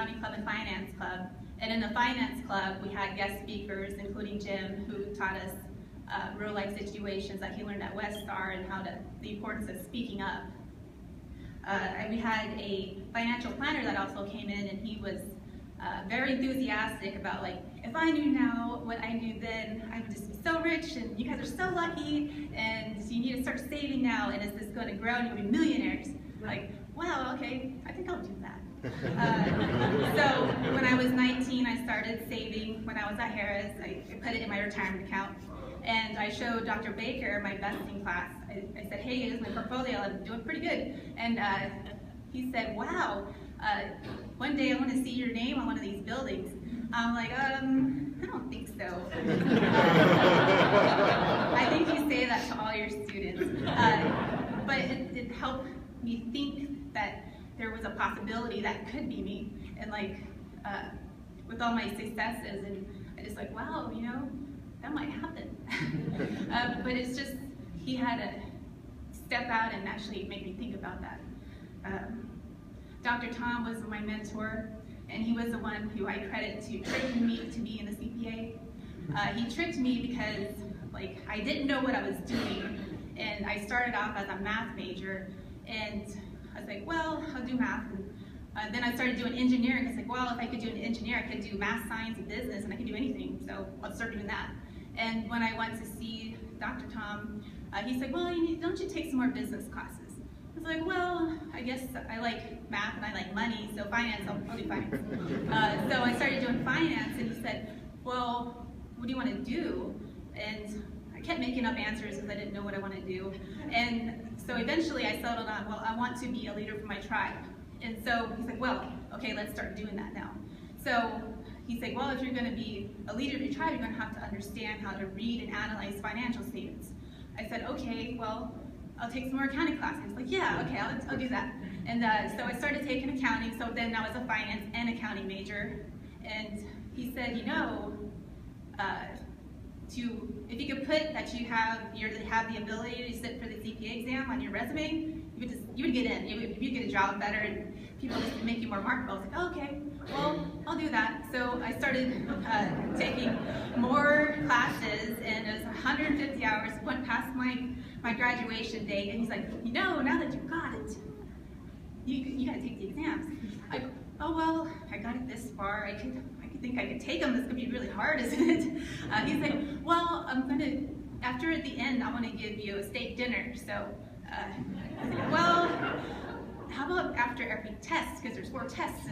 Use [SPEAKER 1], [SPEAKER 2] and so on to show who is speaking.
[SPEAKER 1] Accounting Club and Finance Club. And in the Finance Club, we had guest speakers, including Jim, who taught us real life situations that he learned at Westar and the importance of speaking up. And we had a financial planner that also came in, and he was very enthusiastic about, like, if I knew now what I knew then, I would just be so rich, and you guys are so lucky, and you need to start saving now, and is this going to grow and you'll be millionaires? Like, wow, okay, I think I'll do that. So when I was 19, I started saving. When I was at Harris, I put it in my retirement account, and I showed Dr. Baker my investing class. I said, hey, here's my portfolio, I'm doing pretty good. And he said, wow, one day I want to see your name on one of these buildings. I'm like, I don't think so. I think you say that to all your students. But it helped me think that there was a possibility that could be me. And like, with all my successes, and I just like, wow, you know, that might happen. But it's just, he had to step out and actually make me think about that. Dr. Tom was my mentor, and he was the one who I credit to tricking me to be in the CPA. He tricked me because, like, I didn't know what I was doing, and I started off as a math major, and I was like, well, I'll do math. And then I started doing engineering. I was like, well, if I could do an engineer, I could do math, science, and business, and I could do anything, so I'll start doing that. And when I went to see Dr. Tom, he said, well, don't you take some more business classes? I was like, well, I guess I like math and I like money, so finance, I'll do finance. So I started doing finance, and he said, well, what do you want to do? And I kept making up answers because I didn't know what I wanted to do. And so eventually I settled on, well, I want to be a leader for my tribe. And so he's like, well, okay, let's start doing that now. So he said, well, if you're going to be a leader of your tribe, you're going to have to understand how to read and analyze financial statements. I said, okay, well, I'll take some more accounting classes. He was like, yeah, okay, I'll do that. And so I started taking accounting, so then I was a finance and accounting major. And he said, you know, if you could put that you have the ability to sit for the CPA exam on your resume, you would get in. You'd get a job better, and people would make you more marketable. I was like, oh, okay, well, I'll do that. So I started taking more classes, and it was 150 hours, went past my graduation date, and he's like, you know, now that you've got it, you gotta take the exams. I go, oh, well, I got it this far, I think I could take them, this could be really hard, isn't it? He's like, well, after the end, I want to give you a steak dinner, so, I was like, well, how about after every test, because there's 4 tests.